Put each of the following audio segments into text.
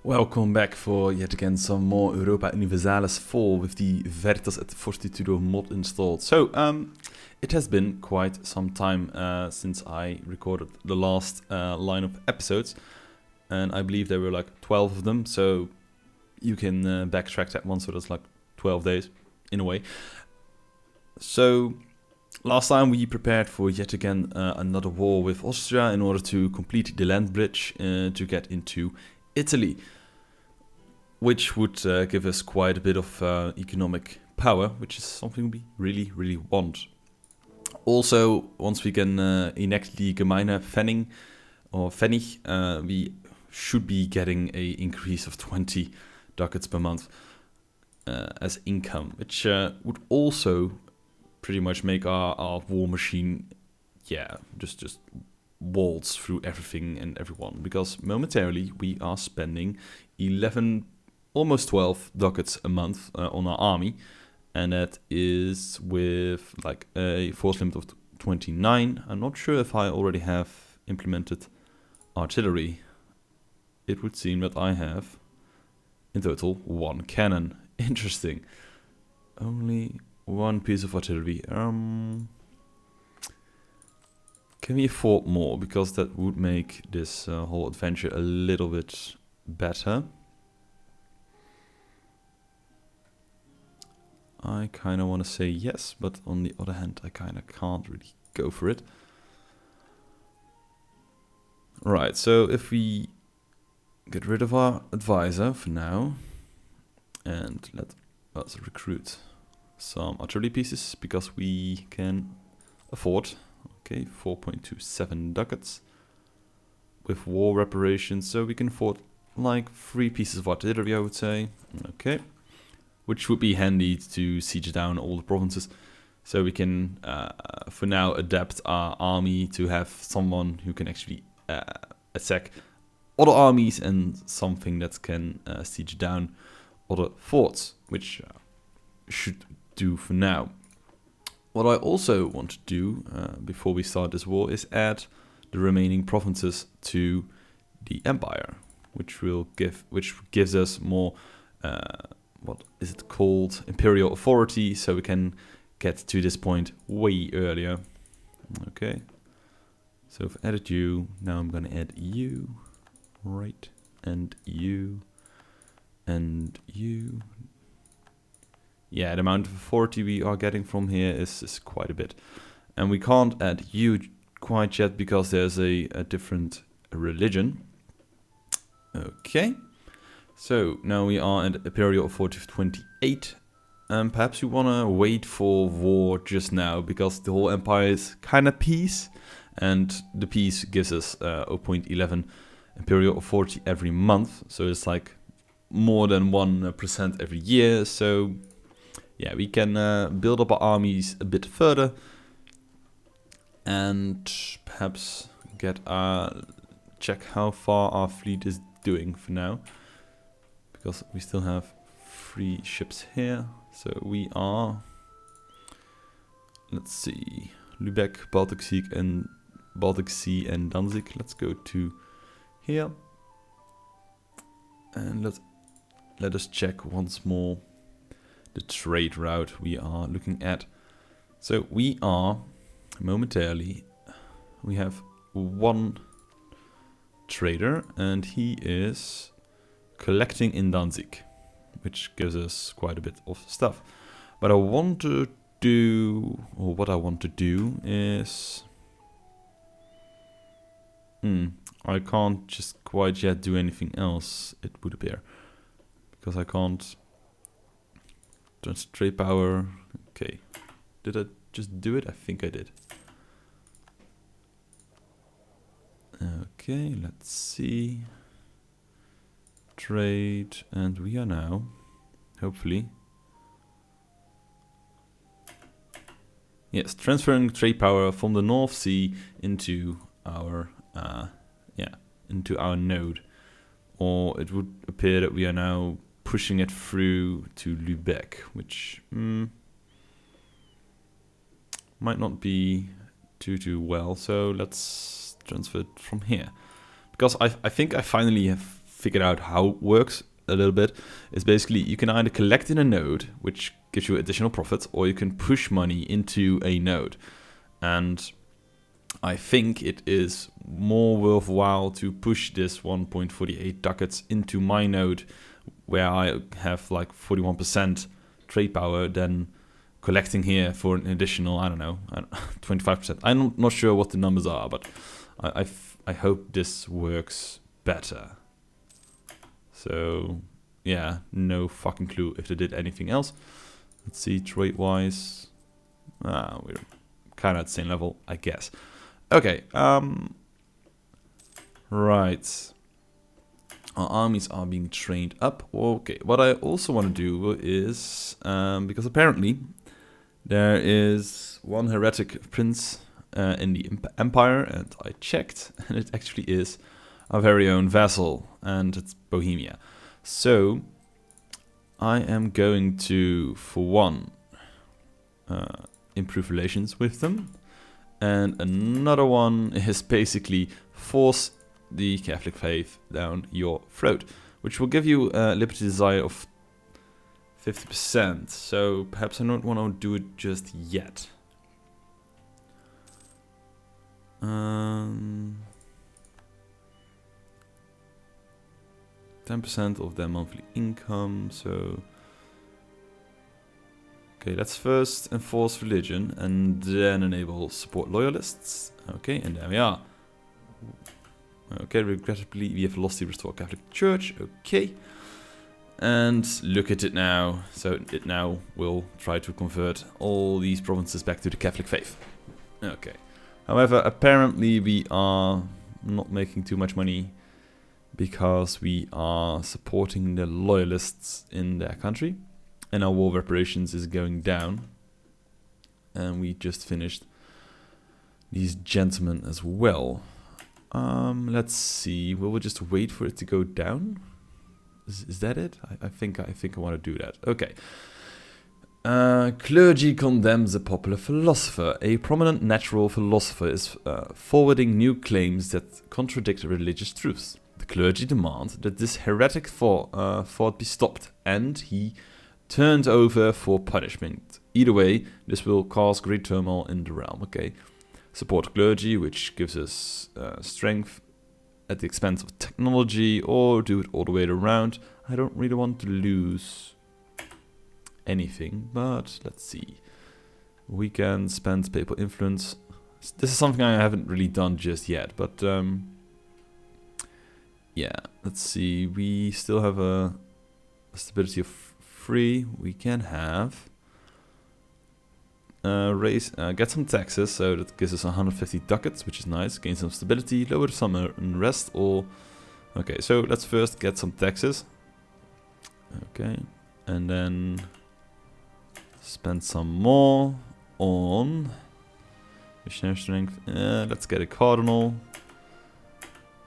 Welcome back for yet again some more Europa Universalis 4 with the Veritas at Fortitudo mod installed. So, it has been quite some time since I recorded the last line of episodes, and I believe there were like 12 of them, so you can backtrack that one, so that's like 12 days in a way. So, last time we prepared for yet again another war with Austria in order to complete the land bridge to get into Italy, which would give us quite a bit of economic power, which is something we really want. Also, once we can enact the Gemeine Pfennig, we should be getting an increase of 20 ducats per month as income, which would also pretty much make our war machine, just waltz through everything and everyone, because momentarily we are spending 11, almost 12 ducats a month on our army, and that is with like a force limit of 29. I'm not sure if I already have implemented artillery. It would seem that I have in total 1 cannon. Interesting. Only 1 piece of artillery. Can we afford more? Because that would make this whole adventure a little bit better. I kind of want to say yes, but on the other hand, I kind of can't really go for it. Right, so if we get rid of our advisor for now, and let us recruit some artillery pieces, because we can afford, 4.27 ducats with war reparations, so we can afford like 3 pieces of artillery, I would say. Okay. Which would be handy to siege down all the provinces. So we can, for now, adapt our army to have someone who can actually attack other armies and something that can siege down other forts, which should do for now. What I also want to do before we start this war is add the remaining provinces to the empire, which gives us more. What is it called? Imperial authority, so we can get to this point way earlier. Okay. So I've added you. Now I'm gonna add you. Right. And you. And you. Yeah, the amount of authority we are getting from here is quite a bit. And we can't add you quite yet because there's a different religion. Okay. So now we are at Imperial Authority of 28. Perhaps we want to wait for war just now, because the whole empire is kind of peace, and the peace gives us 0.11 Imperial Authority every month. So it's like more than 1% every year. So yeah, we can build up our armies a bit further, and perhaps check how far our fleet is doing for now. Because we still have 3 ships here, so we are, let's see, Lübeck, Baltic Sea and Danzig. Let's go to here, and let us check once more the trade route we are looking at. So we are momentarily, we have 1 trader, and he is collecting in Danzig, which gives us quite a bit of stuff. But what I want to do is, I can't just quite yet do anything else, it would appear, because I can't transfer trade power. Okay, did I just do it? I think I did. Okay, let's see. Trade, and we are now, hopefully, yes, transferring trade power from the North Sea into our node, or it would appear that we are now pushing it through to Lübeck, which might not be too well. So let's transfer it from here, because I think I finally have figured out how it works a little bit. It's basically you can either collect in a node, which gives you additional profits, or you can push money into a node. And I think it is more worthwhile to push this 1.48 ducats into my node, where I have like 41% trade power, than collecting here for an additional, I don't know, 25%. I'm not sure what the numbers are, but I hope this works better. So yeah, no fucking clue if they did anything else. Let's see, trade-wise, we're kind of at the same level, I guess. Okay, right. Our armies are being trained up. Okay, what I also want to do is, because apparently there is one heretic prince in the empire, and I checked, and it actually is our very own vassal, and it's Bohemia. So I am going to, for one, improve relations with them, and another one is basically force the Catholic faith down your throat, which will give you a liberty desire of 50%. So perhaps I don't want to do it just yet. 10% of their monthly income. So okay, let's first enforce religion and then enable support loyalists. Okay, and there we are. Okay, regrettably we have lost the Restore Catholic Church. Okay, and look at it now. So it now will try to convert all these provinces back to the Catholic faith. Okay, however, apparently we are not making too much money because we are supporting the loyalists in their country, and our war reparations is going down. And we just finished these gentlemen as well. Let's see. Will we just wait for it to go down? Is that it? I think I want to do that. Okay. Clergy condemns a popular philosopher. A prominent natural philosopher is forwarding new claims that contradict religious truths. The clergy demand that this heretic thought be stopped, and he turned over for punishment. Either way, this will cause great turmoil in the realm. Okay. Support clergy, which gives us strength at the expense of technology, or do it all the way around. I don't really want to lose anything, but let's see. We can spend papal influence. This is something I haven't really done just yet, but yeah, let's see. We still have a stability of 3. We can have get some taxes, so that gives us 150 ducats, which is nice. Gain some stability, lower some unrest, or okay. So let's first get some taxes. Okay, and then spend some more on missionary strength. Let's get a cardinal.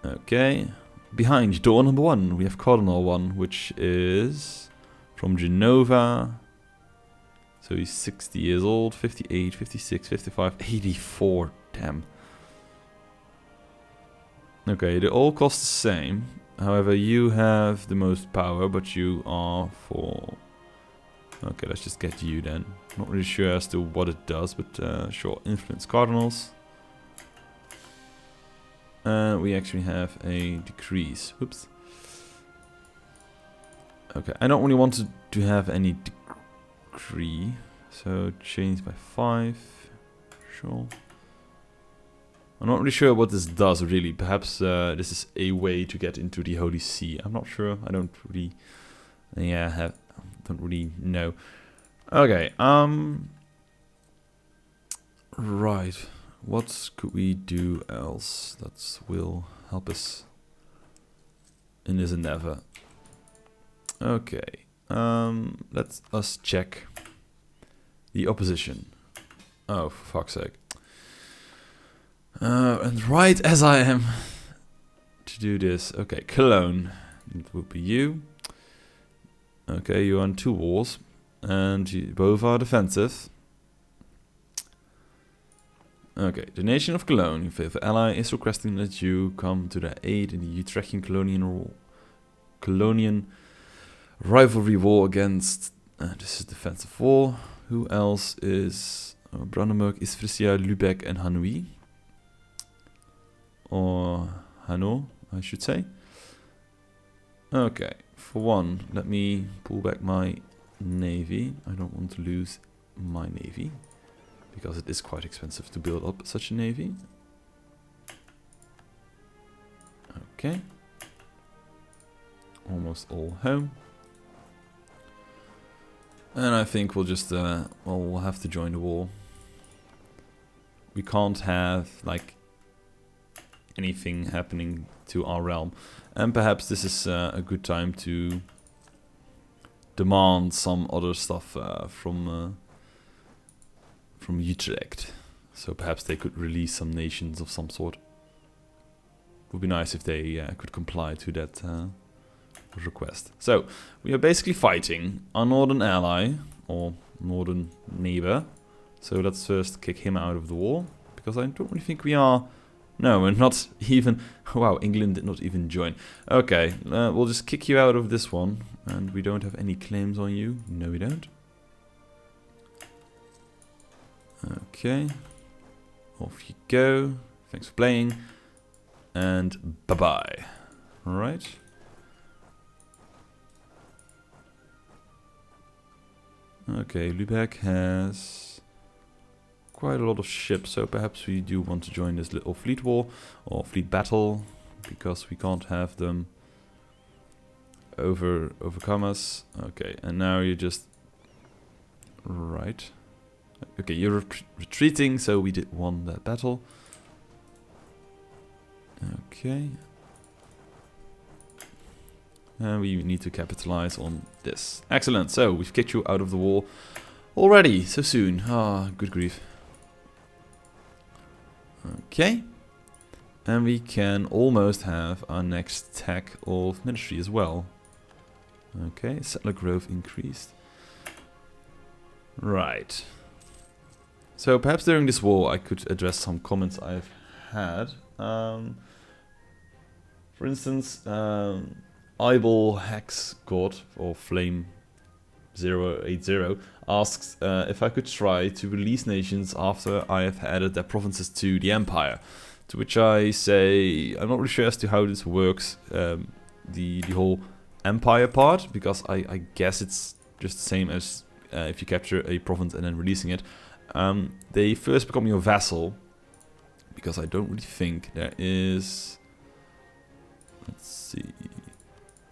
Okay, behind door number 1, we have cardinal 1, which is from Genova. So he's 60 years old, 58, 56, 55, 84, damn. Okay, they all cost the same. However, you have the most power, but you are for... Okay, let's just get you then. Not really sure as to what it does, but sure, influence cardinals. We actually have a decrease. Whoops. Okay, I don't really want to have any decree, so change by 5. Sure. I'm not really sure what this does really. Perhaps this is a way to get into the Holy See. I'm not sure. I don't really, don't really know. Okay. Right. What could we do else that will help us in this endeavor? Okay. Let us check the opposition. Oh, for fuck's sake. And right as I am to do this. Okay, Cologne. It would be you. Okay, you're on 2 wars. And you both are defensive. Okay, the nation of Cologne, your favorite ally, is requesting that you come to their aid in the Utrechian colonial Colonian rivalry war against... this is defensive war. Who else is... Brandenburg, East Frisia, Lübeck and Hanoi. Or Hanau, I should say. Okay, for one, let me pull back my navy. I don't want to lose my navy, because it is quite expensive to build up such a navy. Okay. Almost all home. And I think we'll just, well, we'll have to join the war. We can't have, like, anything happening to our realm. And perhaps this is a good time to demand some other stuff from Utrecht. So perhaps they could release some nations of some sort. Would be nice if they could comply to that request. So we are basically fighting our northern ally or northern neighbor. So let's first kick him out of the war, because I don't really think we are. No, we're not even. Wow, England did not even join. Okay, we'll just kick you out of this one, and we don't have any claims on you. No, we don't. Okay, off you go. Thanks for playing, and bye bye. All right. Okay, Lübeck has quite a lot of ships, so perhaps we do want to join this little fleet war or fleet battle, because we can't have them overcome us. Okay, and now you're just right. Okay, you're retreating, so we did won that battle. Okay. And we need to capitalize on this. Excellent, so we've kicked you out of the war already, so soon. Ah, good grief. Okay. And we can almost have our next tech of ministry as well. Okay, settler growth increased. Right. So perhaps during this war I could address some comments I've had. For instance, Eyeball Hex God, or Flame 080, asks if I could try to release nations after I have added their provinces to the empire. To which I say, I'm not really sure as to how this works, the whole empire part, because I guess it's just the same as if you capture a province and then releasing it. They first become your vassal, because I don't really think there is... Let's see...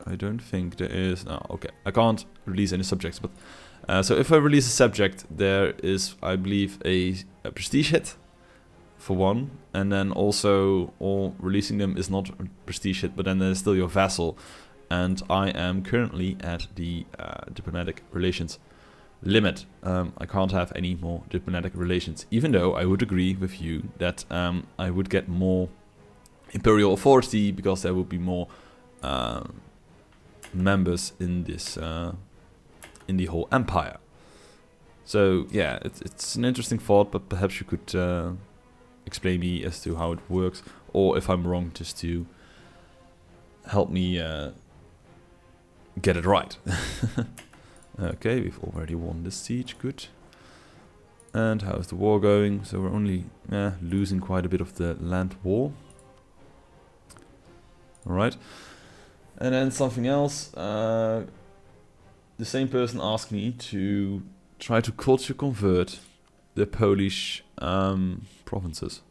I don't think there is... No, okay, I can't release any subjects, but... so if I release a subject, there is, I believe, a prestige hit, for one. And then also, or releasing them is not a prestige hit, but then there's still your vassal. And I am currently at the diplomatic relations limit. I can't have any more diplomatic relations, even though I would agree with you that I would get more imperial authority, because there would be more... members in this in the whole empire. So yeah, it's an interesting thought, but perhaps you could explain me as to how it works, or if I'm wrong, just to help me get it right. Okay, we've already won this siege, good. And how's the war going? So we're only losing quite a bit of the land war. Alright. And then something else, the same person asked me to try to culture convert the Polish provinces.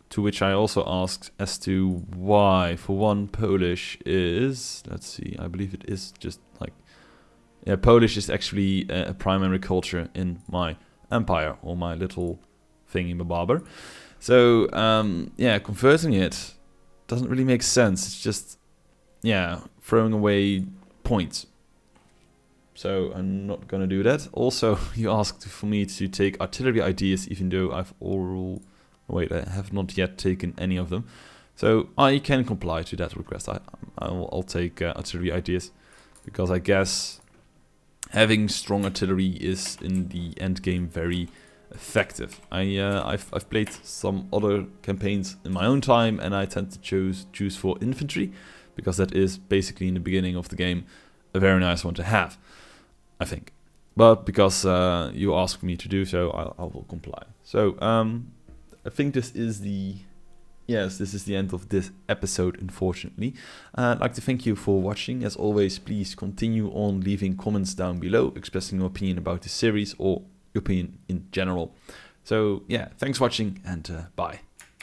To which I also asked as to why. For one, Polish is, let's see, I believe it is just like, yeah, Polish is actually a primary culture in my empire, or my little thingy-mabarber. So, yeah, converting it doesn't really make sense. It's just... yeah, throwing away points. So I'm not gonna do that. Also, you asked for me to take artillery ideas, even though I have not yet taken any of them. So I can comply to that request. I'll take artillery ideas, because I guess having strong artillery is in the end game very effective. I've played some other campaigns in my own time, and I tend to choose for infantry. because that is basically in the beginning of the game a very nice one to have, I think. But because you asked me to do so, I will comply. So I think this is the end of this episode, unfortunately. I'd like to thank you for watching. As always, please continue on leaving comments down below, expressing your opinion about the series or your opinion in general. So yeah, thanks for watching, and bye.